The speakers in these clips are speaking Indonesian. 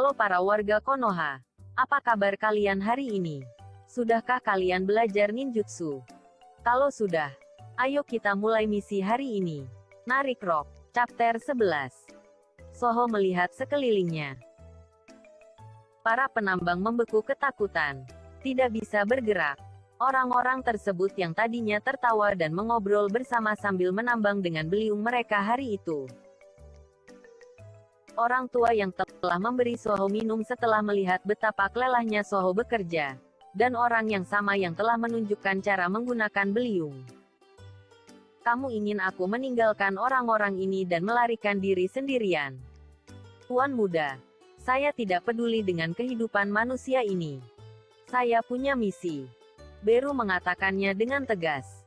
Halo para warga Konoha. Apa kabar kalian hari ini? Sudahkah kalian belajar ninjutsu? Kalau sudah, ayo kita mulai misi hari ini. Narik Rock, Chapter 11. Soho melihat sekelilingnya. Para penambang membeku ketakutan. Tidak bisa bergerak. Orang-orang tersebut yang tadinya tertawa dan mengobrol bersama sambil menambang dengan beliung mereka hari itu. Orang tua yang telah memberi Soho minum setelah melihat betapa kelelahnya Soho bekerja. Dan orang yang sama yang telah menunjukkan cara menggunakan beliung. Kamu ingin aku meninggalkan orang-orang ini dan melarikan diri sendirian? Tuan muda, saya tidak peduli dengan kehidupan manusia ini. Saya punya misi. Beru mengatakannya dengan tegas.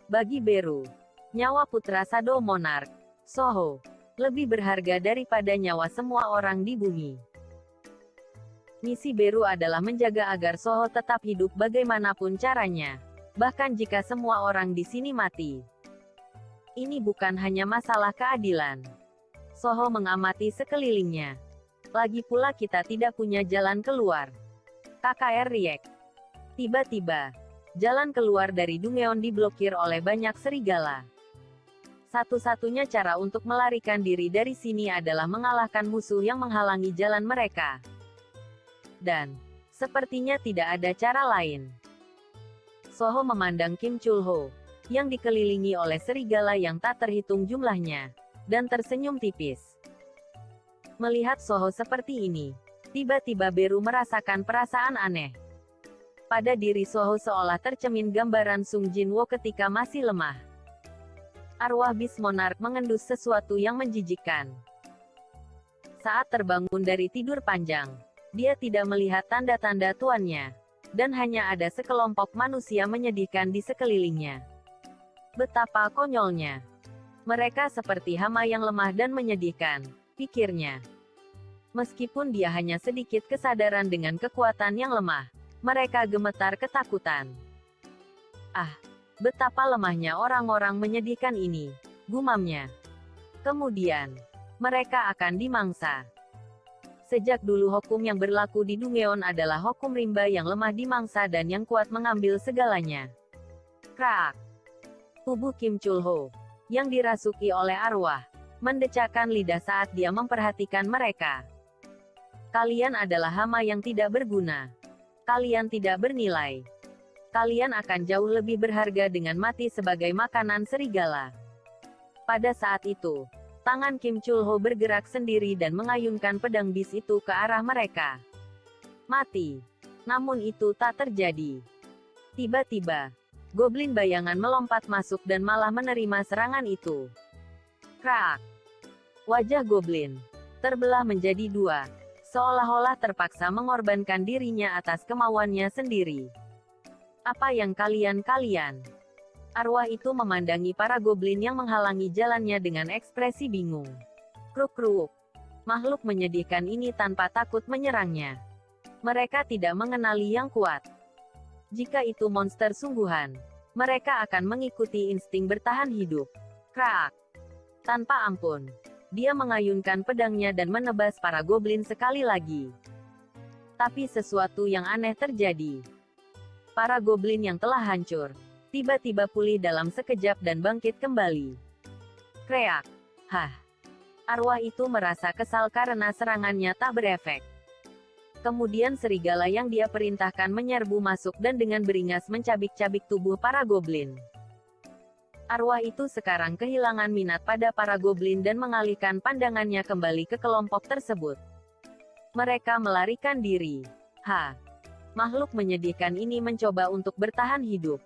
Bagi Beru, nyawa putra Shadow Monarch, Soho, lebih berharga daripada nyawa semua orang di bumi. Misi Beru adalah menjaga agar Soho tetap hidup bagaimanapun caranya, bahkan jika semua orang di sini mati. Ini bukan hanya masalah keadilan. Soho mengamati sekelilingnya. Lagi pula kita tidak punya jalan keluar. KKR Riek. Tiba-tiba, jalan keluar dari Dungeon diblokir oleh banyak serigala. Satu-satunya cara untuk melarikan diri dari sini adalah mengalahkan musuh yang menghalangi jalan mereka. Dan, sepertinya tidak ada cara lain. Soho memandang Kim Chul-ho, yang dikelilingi oleh serigala yang tak terhitung jumlahnya, dan tersenyum tipis. Melihat Soho seperti ini, tiba-tiba Beru merasakan perasaan aneh. Pada diri Soho seolah tercemin gambaran Sung Jinwo ketika masih lemah. Arwah Beast Monarch mengendus sesuatu yang menjijikkan. Saat terbangun dari tidur panjang, dia tidak melihat tanda-tanda tuannya, dan hanya ada sekelompok manusia menyedihkan di sekelilingnya. Betapa konyolnya. Mereka seperti hama yang lemah dan menyedihkan, pikirnya. Meskipun dia hanya sedikit kesadaran dengan kekuatan yang lemah, mereka gemetar ketakutan. Ah, betapa lemahnya orang-orang menyedihkan ini, gumamnya. Kemudian, mereka akan dimangsa. Sejak dulu hukum yang berlaku di Dungeon adalah hukum rimba yang lemah dimangsa dan yang kuat mengambil segalanya. Krak! Tubuh Kim Chul-ho, yang dirasuki oleh arwah, mendecakkan lidah saat dia memperhatikan mereka. Kalian adalah hama yang tidak berguna. Kalian tidak bernilai. Kalian akan jauh lebih berharga dengan mati sebagai makanan serigala. Pada saat itu, tangan Kim Chul-ho bergerak sendiri dan mengayunkan pedang bis itu ke arah mereka. Mati. Namun itu tak terjadi. Tiba-tiba, goblin bayangan melompat masuk dan malah menerima serangan itu. Krak! Wajah goblin terbelah menjadi dua, seolah-olah terpaksa mengorbankan dirinya atas kemauannya sendiri. Apa yang kalian? Arwah itu memandangi para goblin yang menghalangi jalannya dengan ekspresi bingung. Kruk-kruk. Makhluk menyedihkan ini tanpa takut menyerangnya. Mereka tidak mengenali yang kuat. Jika itu monster sungguhan, mereka akan mengikuti insting bertahan hidup. Krak. Tanpa ampun, dia mengayunkan pedangnya dan menebas para goblin sekali lagi. Tapi sesuatu yang aneh terjadi. Para goblin yang telah hancur, tiba-tiba pulih dalam sekejap dan bangkit kembali. Kreak. Hah. Arwah itu merasa kesal karena serangannya tak berefek. Kemudian serigala yang dia perintahkan menyerbu masuk dan dengan beringas mencabik-cabik tubuh para goblin. Arwah itu sekarang kehilangan minat pada para goblin dan mengalihkan pandangannya kembali ke kelompok tersebut. Mereka melarikan diri. Makhluk menyedihkan ini mencoba untuk bertahan hidup.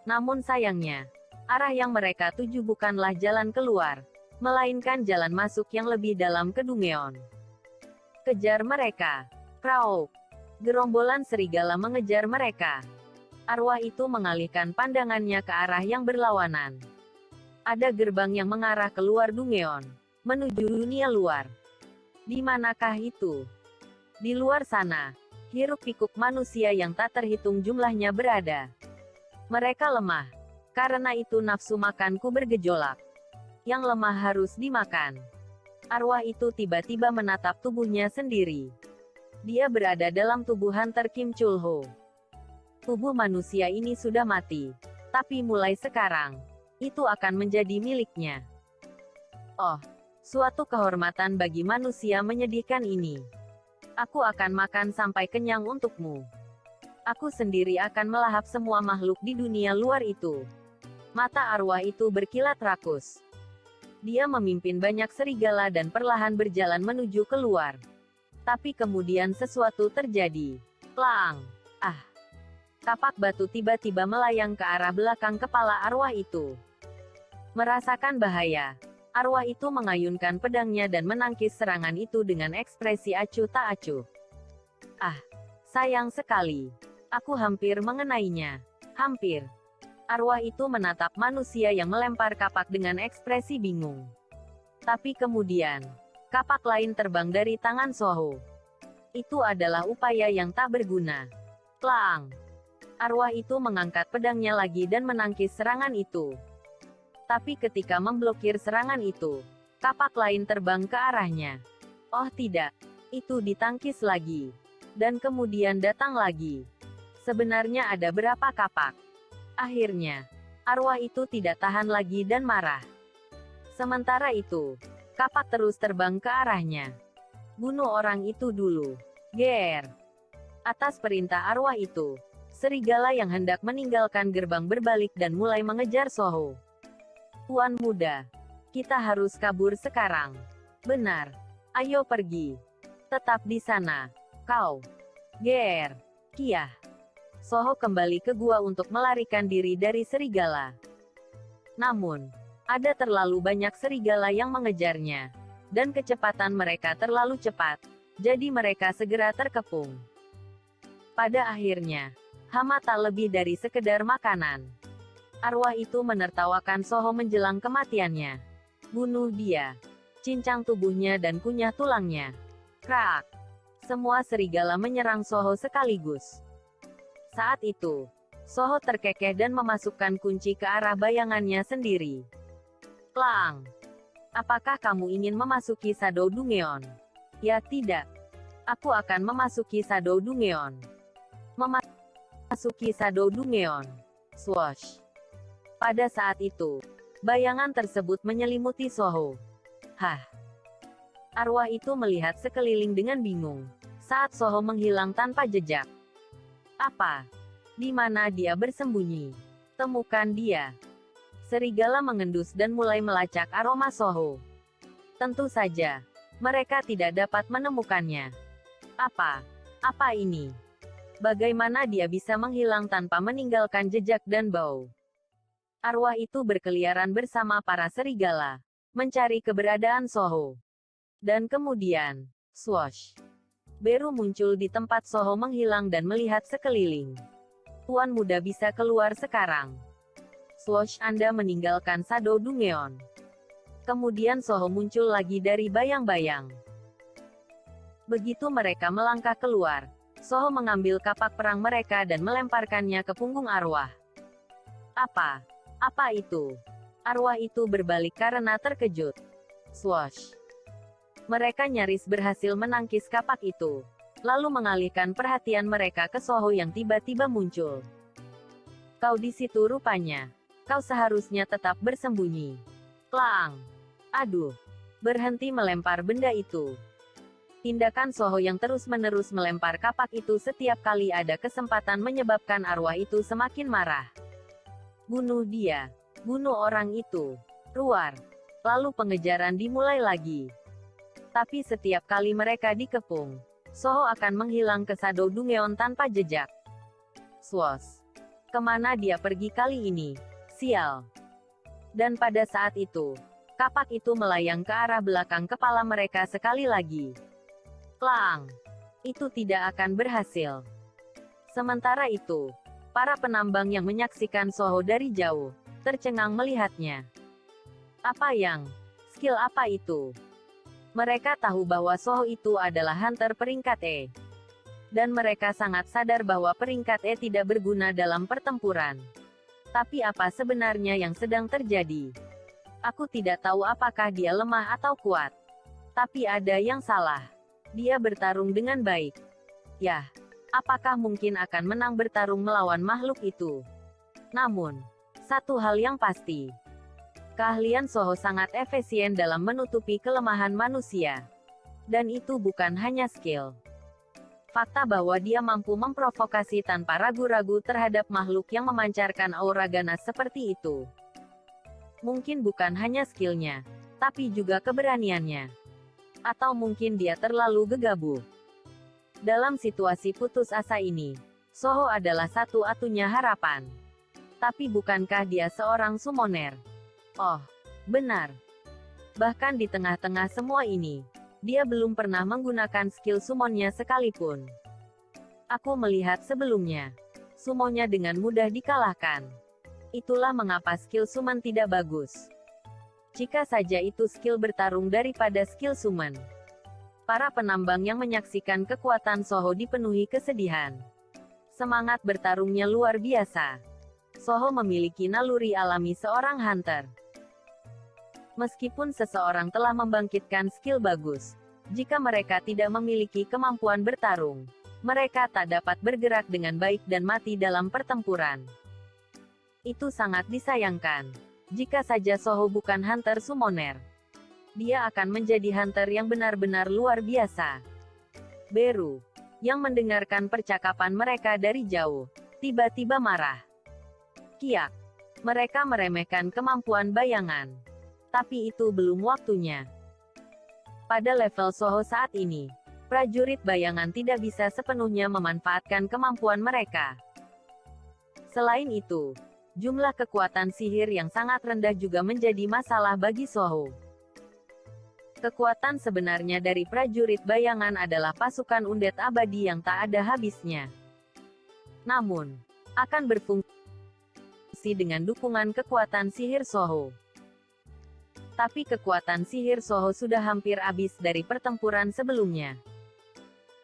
Namun sayangnya, arah yang mereka tuju bukanlah jalan keluar, melainkan jalan masuk yang lebih dalam ke Dungeon. Kejar mereka. Krauk. Gerombolan serigala mengejar mereka. Arwah itu mengalihkan pandangannya ke arah yang berlawanan. Ada gerbang yang mengarah keluar Dungeon, menuju dunia luar. Di manakah itu? Di luar sana, hiruk-pikuk manusia yang tak terhitung jumlahnya berada. Mereka lemah. Karena itu nafsu makanku bergejolak. Yang lemah harus dimakan. Arwah itu tiba-tiba menatap tubuhnya sendiri. Dia berada dalam tubuh Hunter Kim Chul-ho. Tubuh manusia ini sudah mati. Tapi mulai sekarang, itu akan menjadi miliknya. Oh, suatu kehormatan bagi manusia menyedihkan ini. Aku akan makan sampai kenyang untukmu. Aku sendiri akan melahap semua makhluk di dunia luar itu. Mata arwah itu berkilat rakus. Dia memimpin banyak serigala dan perlahan berjalan menuju keluar. Tapi kemudian sesuatu terjadi. Plang! Ah! Kapak batu tiba-tiba melayang ke arah belakang kepala arwah itu. Merasakan bahaya, arwah itu mengayunkan pedangnya dan menangkis serangan itu dengan ekspresi acuh tak acuh. Ah! Sayang sekali. Aku hampir mengenainya. Hampir. Arwah itu menatap manusia yang melempar kapak dengan ekspresi bingung. Tapi kemudian, kapak lain terbang dari tangan Soho. Itu adalah upaya yang tak berguna. Plang! Arwah itu mengangkat pedangnya lagi dan menangkis serangan itu. Tapi ketika memblokir serangan itu, kapak lain terbang ke arahnya. Oh tidak, itu ditangkis lagi. Dan kemudian datang lagi. Sebenarnya ada berapa kapak? Akhirnya, arwah itu tidak tahan lagi dan marah. Sementara itu, kapak terus terbang ke arahnya. Bunuh orang itu dulu. Ger! Atas perintah arwah itu, serigala yang hendak meninggalkan gerbang berbalik dan mulai mengejar Soho. Tuan muda, kita harus kabur sekarang. Benar. Ayo pergi. Tetap di sana. Kau. Ger! Kiah! Soho kembali ke gua untuk melarikan diri dari serigala. Namun, ada terlalu banyak serigala yang mengejarnya. Dan kecepatan mereka terlalu cepat. Jadi mereka segera terkepung. Pada akhirnya, hama tak lebih dari sekedar makanan. Arwah itu menertawakan Soho menjelang kematiannya. Bunuh dia. Cincang tubuhnya dan kunyah tulangnya. Krak! Semua serigala menyerang Soho sekaligus. Saat itu, Soho terkekeh dan memasukkan kunci ke arah bayangannya sendiri. Plang! Apakah kamu ingin memasuki Shadow Dungeon? Ya tidak. Aku akan memasuki Shadow Dungeon. Memasuki Shadow Dungeon. Swoosh! Pada saat itu, bayangan tersebut menyelimuti Soho. Hah! Arwah itu melihat sekeliling dengan bingung. Saat Soho menghilang tanpa jejak. Apa? Di mana dia bersembunyi? Temukan dia. Serigala mengendus dan mulai melacak aroma Soho. Tentu saja, mereka tidak dapat menemukannya. Apa? Apa ini? Bagaimana dia bisa menghilang tanpa meninggalkan jejak dan bau? Arwah itu berkeliaran bersama para serigala, mencari keberadaan Soho. Dan kemudian, swoosh! Beru muncul di tempat Soho menghilang dan melihat sekeliling. Tuan muda bisa keluar sekarang. Swoosh! Anda meninggalkan Shadow Dungeon. Kemudian Soho muncul lagi dari bayang-bayang. Begitu mereka melangkah keluar, Soho mengambil kapak perang mereka dan melemparkannya ke punggung arwah. Apa? Apa itu? Arwah itu berbalik karena terkejut. Swoosh! Mereka nyaris berhasil menangkis kapak itu, lalu mengalihkan perhatian mereka ke Soho yang tiba-tiba muncul. Kau di situ rupanya. Kau seharusnya tetap bersembunyi. Plang! Aduh! Berhenti melempar benda itu. Tindakan Soho yang terus-menerus melempar kapak itu setiap kali ada kesempatan menyebabkan arwah itu semakin marah. Bunuh dia. Bunuh orang itu. Ruar. Lalu pengejaran dimulai lagi. Tapi setiap kali mereka dikepung, Soho akan menghilang ke Shadow Dungeon tanpa jejak. Swoosh! Kemana dia pergi kali ini? Sial! Dan pada saat itu, kapak itu melayang ke arah belakang kepala mereka sekali lagi. Plang! Itu tidak akan berhasil. Sementara itu, para penambang yang menyaksikan Soho dari jauh, tercengang melihatnya. Skill apa itu? Mereka tahu bahwa Soho itu adalah hunter peringkat E. Dan mereka sangat sadar bahwa peringkat E tidak berguna dalam pertempuran. Tapi apa sebenarnya yang sedang terjadi? Aku tidak tahu apakah dia lemah atau kuat. Tapi ada yang salah. Dia bertarung dengan baik. Yah, apakah mungkin akan menang bertarung melawan makhluk itu? Namun, satu hal yang pasti. Keahlian Soho sangat efisien dalam menutupi kelemahan manusia. Dan itu bukan hanya skill. Fakta bahwa dia mampu memprovokasi tanpa ragu-ragu terhadap makhluk yang memancarkan aura ganas seperti itu. Mungkin bukan hanya skillnya, tapi juga keberaniannya. Atau mungkin dia terlalu gegabah. Dalam situasi putus asa ini, Soho adalah satu-satunya harapan. Tapi bukankah dia seorang summoner? Oh, benar. Bahkan di tengah-tengah semua ini, dia belum pernah menggunakan skill summonnya sekalipun. Aku melihat sebelumnya, summonnya dengan mudah dikalahkan. Itulah mengapa skill summon tidak bagus. Jika saja itu skill bertarung daripada skill summon. Para penambang yang menyaksikan kekuatan Soho dipenuhi kesedihan. Semangat bertarungnya luar biasa. Soho memiliki naluri alami seorang hunter. Meskipun seseorang telah membangkitkan skill bagus, jika mereka tidak memiliki kemampuan bertarung, mereka tak dapat bergerak dengan baik dan mati dalam pertempuran. Itu sangat disayangkan. Jika saja Soho bukan hunter summoner, dia akan menjadi hunter yang benar-benar luar biasa. Beru, yang mendengarkan percakapan mereka dari jauh, tiba-tiba marah. Kiak, mereka meremehkan kemampuan bayangan. Tapi itu belum waktunya. Pada level Soho saat ini, prajurit bayangan tidak bisa sepenuhnya memanfaatkan kemampuan mereka. Selain itu, jumlah kekuatan sihir yang sangat rendah juga menjadi masalah bagi Soho. Kekuatan sebenarnya dari prajurit bayangan adalah pasukan undead abadi yang tak ada habisnya. Namun, akan berfungsi dengan dukungan kekuatan sihir Soho. Tapi kekuatan sihir Soho sudah hampir habis dari pertempuran sebelumnya.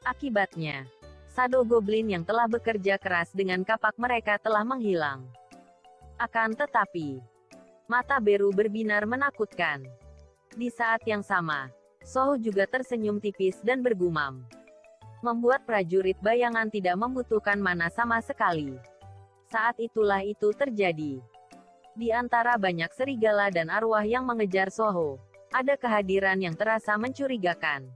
Akibatnya, Shadow Goblin yang telah bekerja keras dengan kapak mereka telah menghilang. Akan tetapi, mata Beru berbinar menakutkan. Di saat yang sama, Soho juga tersenyum tipis dan bergumam. Membuat prajurit bayangan tidak membutuhkan mana sama sekali. Saat itulah itu terjadi. Di antara banyak serigala dan arwah yang mengejar Soho, ada kehadiran yang terasa mencurigakan.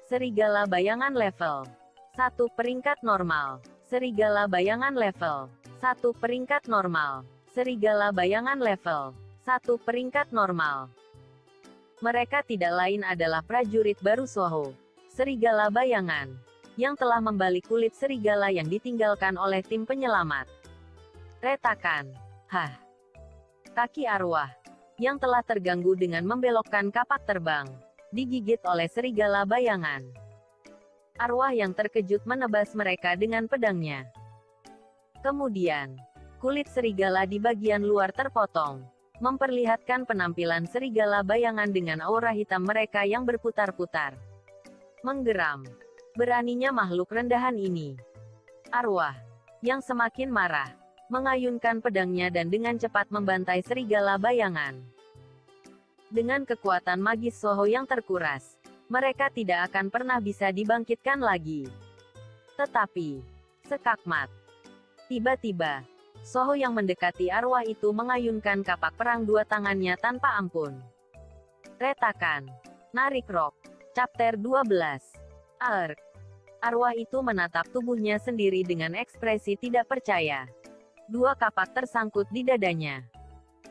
Serigala bayangan level 1 peringkat normal. Serigala bayangan level 1 peringkat normal. Serigala bayangan level 1 peringkat normal. Mereka tidak lain adalah prajurit baru Soho, serigala bayangan, yang telah membalik kulit serigala yang ditinggalkan oleh tim penyelamat. Retakan. Hah. Kaki arwah, yang telah terganggu dengan membelokkan kapak terbang, digigit oleh serigala bayangan. Arwah yang terkejut menebas mereka dengan pedangnya. Kemudian, kulit serigala di bagian luar terpotong, memperlihatkan penampilan serigala bayangan dengan aura hitam mereka yang berputar-putar. Menggeram. Beraninya makhluk rendahan ini. Arwah, yang semakin marah, mengayunkan pedangnya dan dengan cepat membantai serigala bayangan. Dengan kekuatan magis Soho yang terkuras, mereka tidak akan pernah bisa dibangkitkan lagi. Tetapi, sekakmat. Tiba-tiba, Soho yang mendekati arwah itu mengayunkan kapak perang dua tangannya tanpa ampun. Retakan. Narik Rock. Chapter 12. Ark. Arwah itu menatap tubuhnya sendiri dengan ekspresi tidak percaya. Dua kapak tersangkut di dadanya.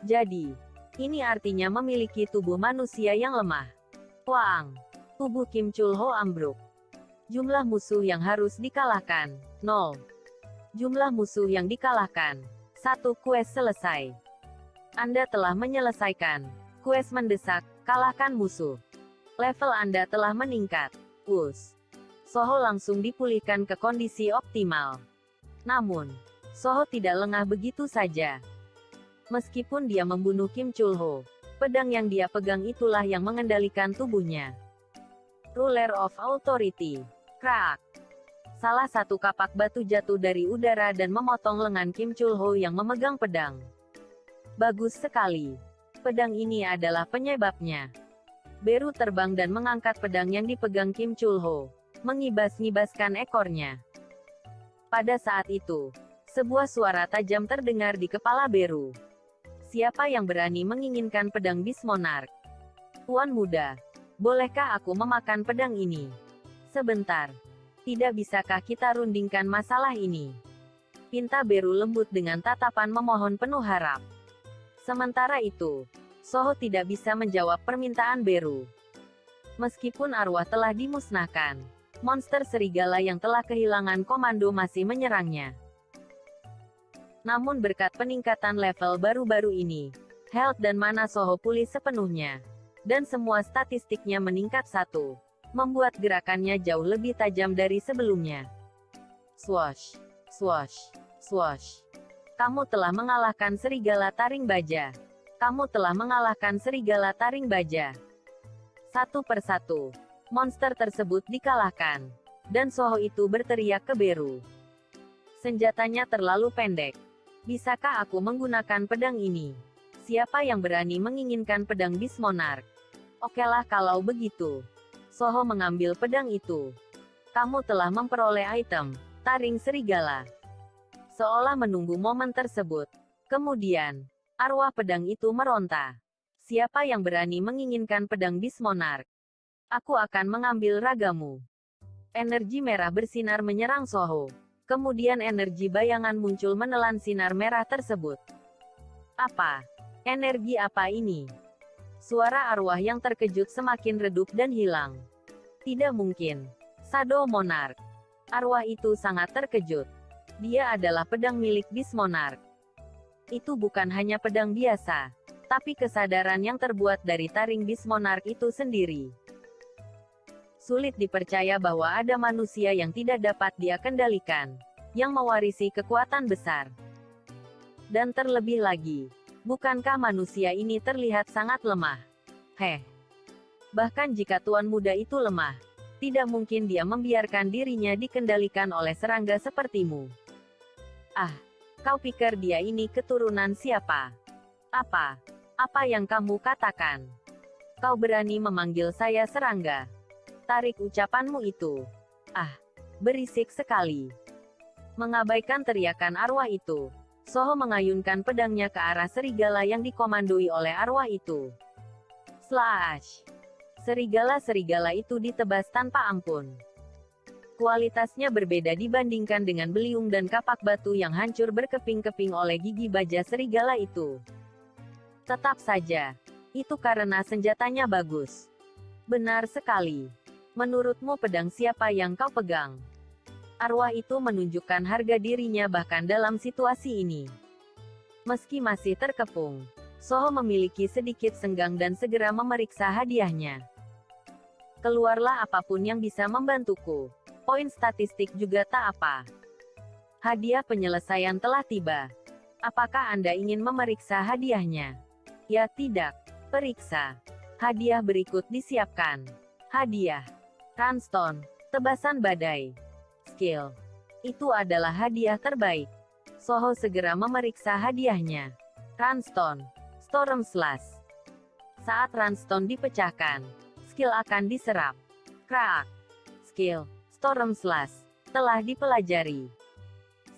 Jadi, ini artinya memiliki tubuh manusia yang lemah. Wang. Tubuh Kim Chul-ho ambruk. Jumlah musuh yang harus dikalahkan, 0. Jumlah musuh yang dikalahkan, 1. Quest selesai. Anda telah menyelesaikan quest mendesak, kalahkan musuh. Level Anda telah meningkat. Push. Soho langsung dipulihkan ke kondisi optimal. Namun, Soho tidak lengah begitu saja. Meskipun dia membunuh Kim Chul-ho, pedang yang dia pegang itulah yang mengendalikan tubuhnya. Ruler of Authority. Krak. Salah satu kapak batu jatuh dari udara dan memotong lengan Kim Chul-ho yang memegang pedang. Bagus sekali. Pedang ini adalah penyebabnya. Beru terbang dan mengangkat pedang yang dipegang Kim Chul-ho, mengibas-ngibaskan ekornya. Pada saat itu, sebuah suara tajam terdengar di kepala Beru. Siapa yang berani menginginkan pedang Beast Monarch? Tuan muda, bolehkah aku memakan pedang ini? Sebentar. Tidak bisakah kita rundingkan masalah ini? Pinta Beru lembut dengan tatapan memohon penuh harap. Sementara itu, Soho tidak bisa menjawab permintaan Beru. Meskipun arwah telah dimusnahkan, monster serigala yang telah kehilangan komando masih menyerangnya. Namun berkat peningkatan level baru-baru ini, health dan mana Soho pulih sepenuhnya. Dan semua statistiknya meningkat satu, membuat gerakannya jauh lebih tajam dari sebelumnya. Swash, swash, swash. Kamu telah mengalahkan serigala taring baja. Kamu telah mengalahkan serigala taring baja. Satu persatu, monster tersebut dikalahkan. Dan Soho itu berteriak ke Beru. Senjatanya terlalu pendek. Bisakah aku menggunakan pedang ini? Siapa yang berani menginginkan pedang Beast Monarch? Okelah kalau begitu. Soho mengambil pedang itu. Kamu telah memperoleh item, taring serigala. Seolah menunggu momen tersebut. Kemudian, arwah pedang itu meronta. Siapa yang berani menginginkan pedang Beast Monarch? Aku akan mengambil ragamu. Energi merah bersinar menyerang Soho. Kemudian energi bayangan muncul menelan sinar merah tersebut. Apa? Energi apa ini? Suara arwah yang terkejut semakin redup dan hilang. Tidak mungkin. Shadow Monarch. Arwah itu sangat terkejut. Dia adalah pedang milik Beast Monarch. Itu bukan hanya pedang biasa, tapi kesadaran yang terbuat dari taring Beast Monarch itu sendiri. Sulit dipercaya bahwa ada manusia yang tidak dapat dia kendalikan, yang mewarisi kekuatan besar. Dan terlebih lagi, bukankah manusia ini terlihat sangat lemah? Bahkan jika tuan muda itu lemah, tidak mungkin dia membiarkan dirinya dikendalikan oleh serangga sepertimu. Ah, kau pikir dia ini keturunan siapa? Apa yang kamu katakan? Kau berani memanggil saya serangga? Tarik ucapanmu itu. Ah, berisik sekali. Mengabaikan teriakan arwah itu, Soho mengayunkan pedangnya ke arah serigala yang dikomandoi oleh arwah itu. Slash! Serigala-serigala itu ditebas tanpa ampun. Kualitasnya berbeda dibandingkan dengan beliung dan kapak batu yang hancur berkeping-keping oleh gigi baja serigala itu. Tetap saja, itu karena senjatanya bagus. Benar sekali. Menurutmu pedang siapa yang kau pegang? Arwah itu menunjukkan harga dirinya bahkan dalam situasi ini. Meski masih terkepung, Soho memiliki sedikit senggang dan segera memeriksa hadiahnya. Keluarlah apapun yang bisa membantuku. Poin statistik juga tak apa. Hadiah penyelesaian telah tiba. Apakah Anda ingin memeriksa hadiahnya? Ya tidak. Periksa. Hadiah berikut disiapkan. Hadiah. Runestone, tebasan badai. Skill. Itu adalah hadiah terbaik. Soho segera memeriksa hadiahnya. Runestone, Storm Slash. Saat Runestone dipecahkan, skill akan diserap. Crack. Skill, Storm Slash, telah dipelajari.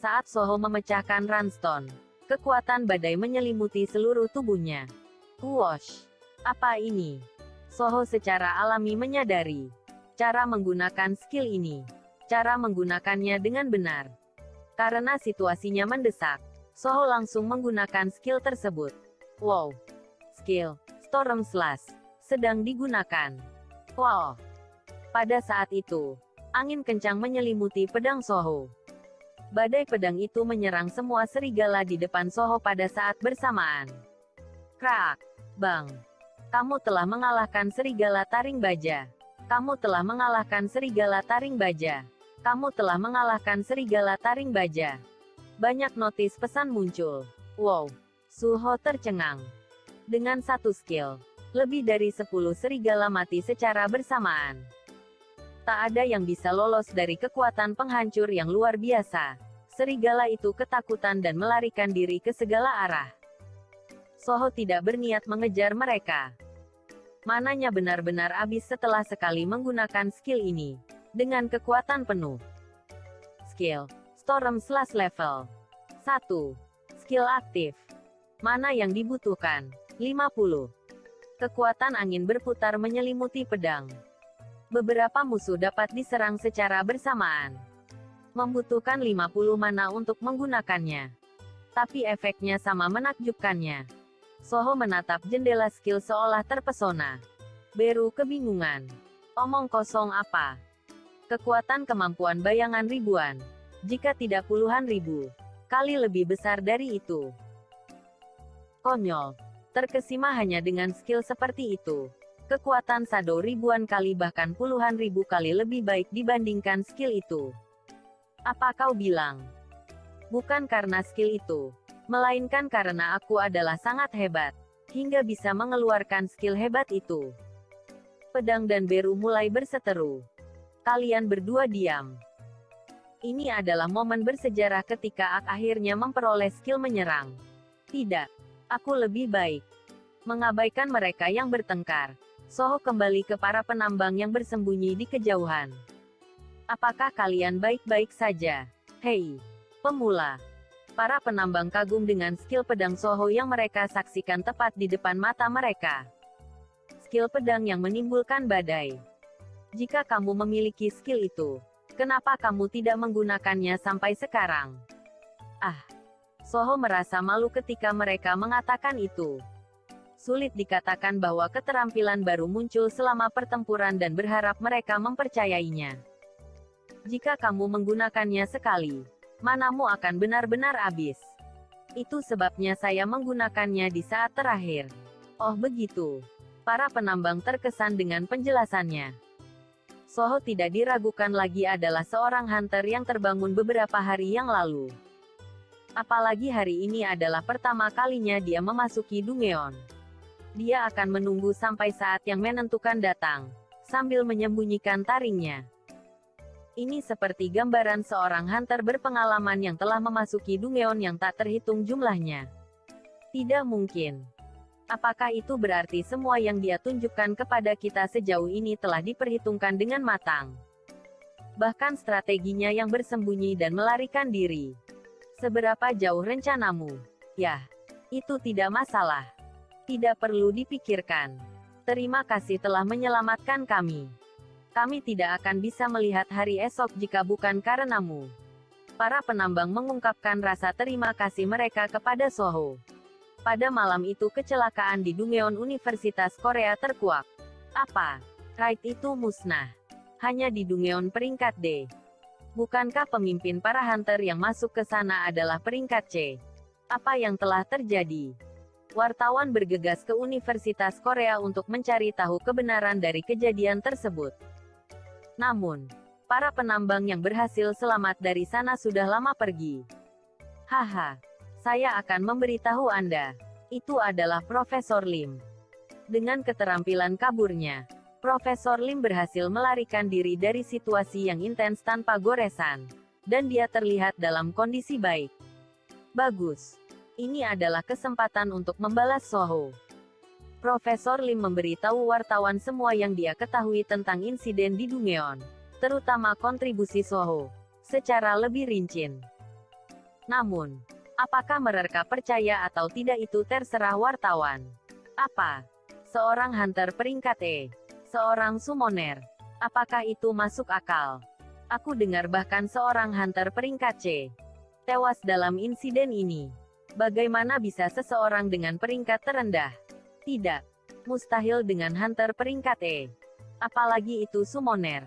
Saat Soho memecahkan Runestone, kekuatan badai menyelimuti seluruh tubuhnya. Whoosh. Apa ini? Soho secara alami menyadari cara menggunakan skill ini. Cara menggunakannya dengan benar. Karena situasinya mendesak, Soho langsung menggunakan skill tersebut. Wow. Skill, Storm Slash, sedang digunakan. Wow. Pada saat itu, angin kencang menyelimuti pedang Soho. Badai pedang itu menyerang semua serigala di depan Soho pada saat bersamaan. Krak. Bang. Kamu telah mengalahkan serigala taring baja. Kamu telah mengalahkan serigala taring baja. Kamu telah mengalahkan serigala taring baja. Banyak notis pesan muncul. Wow. Suho tercengang. Dengan satu skill, lebih dari 10 serigala mati secara bersamaan. Tak ada yang bisa lolos dari kekuatan penghancur yang luar biasa. Serigala itu ketakutan dan melarikan diri ke segala arah. Soho tidak berniat mengejar mereka. Mananya benar-benar habis setelah sekali menggunakan skill ini. Dengan kekuatan penuh. Skill. Storm Slash level 1. Skill aktif. Mana yang dibutuhkan? 50. Kekuatan angin berputar menyelimuti pedang. Beberapa musuh dapat diserang secara bersamaan. Membutuhkan 50 mana untuk menggunakannya. Tapi efeknya sama menakjubkannya. Soho menatap jendela skill seolah terpesona. Beru kebingungan. Omong kosong apa? Kekuatan kemampuan bayangan ribuan. Jika tidak puluhan ribu. Kali lebih besar dari itu. Konyol. Terkesima hanya dengan skill seperti itu. Kekuatan Shadow ribuan kali bahkan puluhan ribu kali lebih baik dibandingkan skill itu. Apa kau bilang? Bukan karena skill itu, melainkan karena aku adalah sangat hebat, hingga bisa mengeluarkan skill hebat itu. Pedang dan Beru mulai berseteru. Kalian berdua diam. Ini adalah momen bersejarah ketika Ak akhirnya memperoleh skill menyerang. Tidak, aku lebih baik. Mengabaikan mereka yang bertengkar, Soho kembali ke para penambang yang bersembunyi di kejauhan. Apakah kalian baik-baik saja? Hei, pemula. Para penambang kagum dengan skill pedang Soho yang mereka saksikan tepat di depan mata mereka. Skill pedang yang menimbulkan badai. Jika kamu memiliki skill itu, kenapa kamu tidak menggunakannya sampai sekarang? Ah, Soho merasa malu ketika mereka mengatakan itu. Sulit dikatakan bahwa keterampilan baru muncul selama pertempuran dan berharap mereka mempercayainya. Jika kamu menggunakannya sekali, manamu akan benar-benar habis. Itu sebabnya saya menggunakannya di saat terakhir. Oh begitu. Para penambang terkesan dengan penjelasannya. Soho tidak diragukan lagi adalah seorang hunter yang terbangun beberapa hari yang lalu. Apalagi hari ini adalah pertama kalinya dia memasuki Dungeon. Dia akan menunggu sampai saat yang menentukan datang, sambil menyembunyikan taringnya. Ini seperti gambaran seorang hunter berpengalaman yang telah memasuki Dungeon yang tak terhitung jumlahnya. Tidak mungkin. Apakah itu berarti semua yang dia tunjukkan kepada kita sejauh ini telah diperhitungkan dengan matang? Bahkan strateginya yang bersembunyi dan melarikan diri. Seberapa jauh rencanamu? Yah, itu tidak masalah. Tidak perlu dipikirkan. Terima kasih telah menyelamatkan kami. Kami tidak akan bisa melihat hari esok jika bukan karenamu. Para penambang mengungkapkan rasa terima kasih mereka kepada Soho. Pada malam itu kecelakaan di Dungeon Universitas Korea terkuak. Apa? Raid itu musnah. Hanya di Dungeon peringkat D. Bukankah pemimpin para hunter yang masuk ke sana adalah peringkat C? Apa yang telah terjadi? Wartawan bergegas ke Universitas Korea untuk mencari tahu kebenaran dari kejadian tersebut. Namun, para penambang yang berhasil selamat dari sana sudah lama pergi. Haha, saya akan memberitahu Anda. Itu adalah Profesor Lim. Dengan keterampilan kaburnya, Profesor Lim berhasil melarikan diri dari situasi yang intens tanpa goresan. Dan dia terlihat dalam kondisi baik. Bagus. Ini adalah kesempatan untuk membalas Soho. Profesor Lim memberitahu wartawan semua yang dia ketahui tentang insiden di Dungeon, terutama kontribusi Soho, secara lebih rinci. Namun, apakah mereka percaya atau tidak itu terserah wartawan. Apa? Seorang hunter peringkat E, seorang summoner. Apakah itu masuk akal? Aku dengar bahkan seorang hunter peringkat C tewas dalam insiden ini. Bagaimana bisa seseorang dengan peringkat terendah? Tidak. Mustahil dengan hunter peringkat E. Apalagi itu summoner.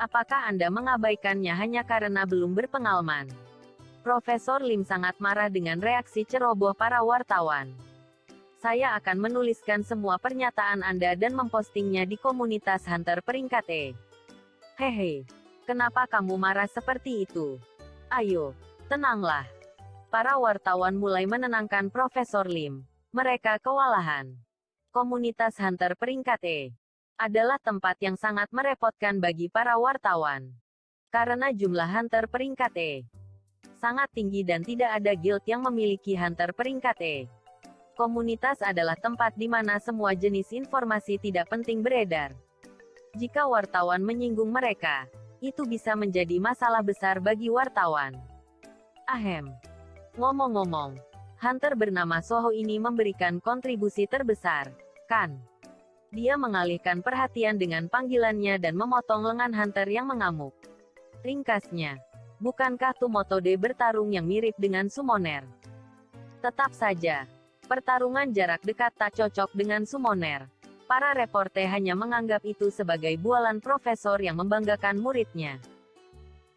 Apakah Anda mengabaikannya hanya karena belum berpengalaman? Profesor Lim sangat marah dengan reaksi ceroboh para wartawan. Saya akan menuliskan semua pernyataan Anda dan mempostingnya di komunitas hunter peringkat E. Hehe. Kenapa kamu marah seperti itu? Ayo, tenanglah. Para wartawan mulai menenangkan Profesor Lim. Mereka kewalahan. Komunitas hunter peringkat E adalah tempat yang sangat merepotkan bagi para wartawan. Karena jumlah hunter peringkat E sangat tinggi dan tidak ada guild yang memiliki hunter peringkat E. Komunitas adalah tempat di mana semua jenis informasi tidak penting beredar. Jika wartawan menyinggung mereka, itu bisa menjadi masalah besar bagi wartawan. Ahem. Ngomong-ngomong, hunter bernama Soho ini memberikan kontribusi terbesar, kan? Dia mengalihkan perhatian dengan panggilannya dan memotong lengan hunter yang mengamuk. Ringkasnya, bukankah Tumotode bertarung yang mirip dengan summoner? Tetap saja, pertarungan jarak dekat tak cocok dengan summoner. Para reporter hanya menganggap itu sebagai bualan profesor yang membanggakan muridnya.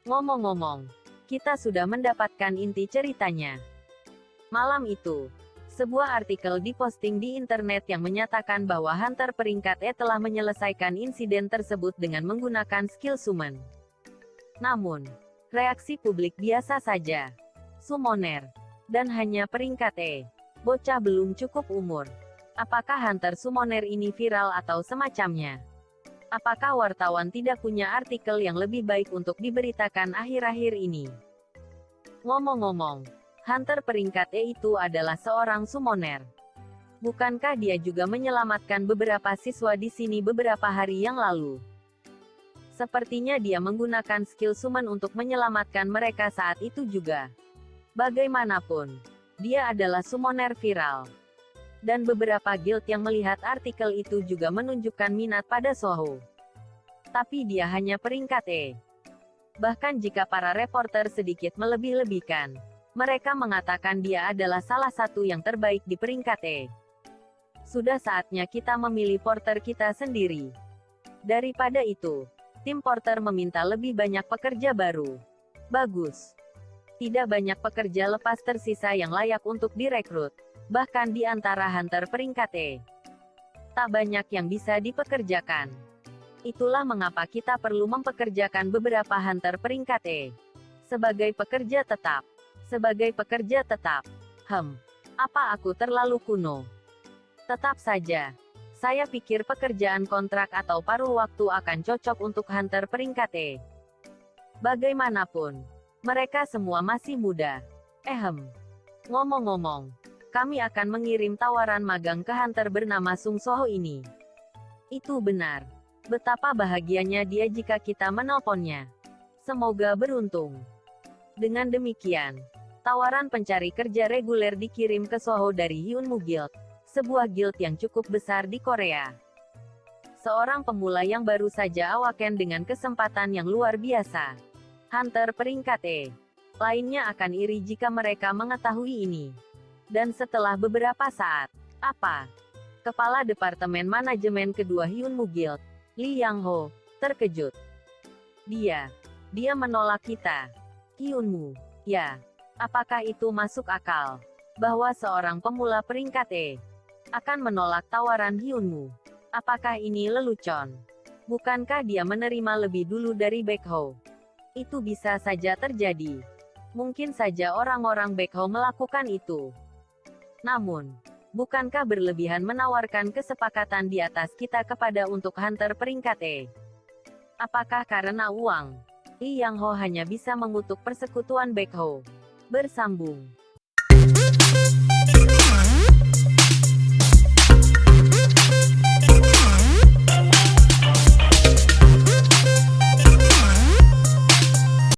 Ngomong-ngomong, kita sudah mendapatkan inti ceritanya. Malam itu, sebuah artikel diposting di internet yang menyatakan bahwa hunter peringkat E telah menyelesaikan insiden tersebut dengan menggunakan skill summon. Namun, reaksi publik biasa saja. Summoner. Dan hanya peringkat E. Bocah belum cukup umur. Apakah hunter summoner ini viral atau semacamnya? Apakah wartawan tidak punya artikel yang lebih baik untuk diberitakan akhir-akhir ini? Ngomong-ngomong, hunter peringkat E itu adalah seorang summoner. Bukankah dia juga menyelamatkan beberapa siswa di sini beberapa hari yang lalu? Sepertinya dia menggunakan skill summon untuk menyelamatkan mereka saat itu juga. Bagaimanapun, dia adalah summoner viral. Dan beberapa guild yang melihat artikel itu juga menunjukkan minat pada Soho. Tapi dia hanya peringkat E. Bahkan jika para reporter sedikit melebih-lebihkan, mereka mengatakan dia adalah salah satu yang terbaik di peringkat E. Sudah saatnya kita memilih porter kita sendiri. Daripada itu, tim porter meminta lebih banyak pekerja baru. Bagus. Tidak banyak pekerja lepas tersisa yang layak untuk direkrut. Bahkan di antara hunter peringkat E. Tak banyak yang bisa dipekerjakan. Itulah mengapa kita perlu mempekerjakan beberapa hunter peringkat E. Sebagai pekerja tetap. Sebagai pekerja tetap. Apa aku terlalu kuno? Tetap saja. Saya pikir pekerjaan kontrak atau paruh waktu akan cocok untuk hunter peringkat E. Bagaimanapun, mereka semua masih muda. Ngomong-ngomong, kami akan mengirim tawaran magang ke hunter bernama Sung Soho ini. Itu benar. Betapa bahagianya dia jika kita menelponnya. Semoga beruntung. Dengan demikian, tawaran pencari kerja reguler dikirim ke Soho dari Hyunmu Guild, sebuah guild yang cukup besar di Korea. Seorang pemula yang baru saja awaken dengan kesempatan yang luar biasa. Hunter peringkat E. Lainnya akan iri jika mereka mengetahui ini. Dan setelah beberapa saat, Kepala Departemen Manajemen kedua Hyunmu Guild, Lee Yang Ho, terkejut. Dia menolak kita. Hyunmu, ya. Apakah itu masuk akal? Bahwa seorang pemula peringkat E akan menolak tawaran Hyunmu. Apakah ini lelucon? Bukankah dia menerima lebih dulu dari Baekho? Itu bisa saja terjadi. Mungkin saja orang-orang Baekho melakukan itu. Namun, bukankah berlebihan menawarkan kesepakatan di atas kita kepada untuk hunter peringkat E? Apakah karena uang? Lee Yang Ho hanya bisa mengutuk persekutuan Baekho. Bersambung.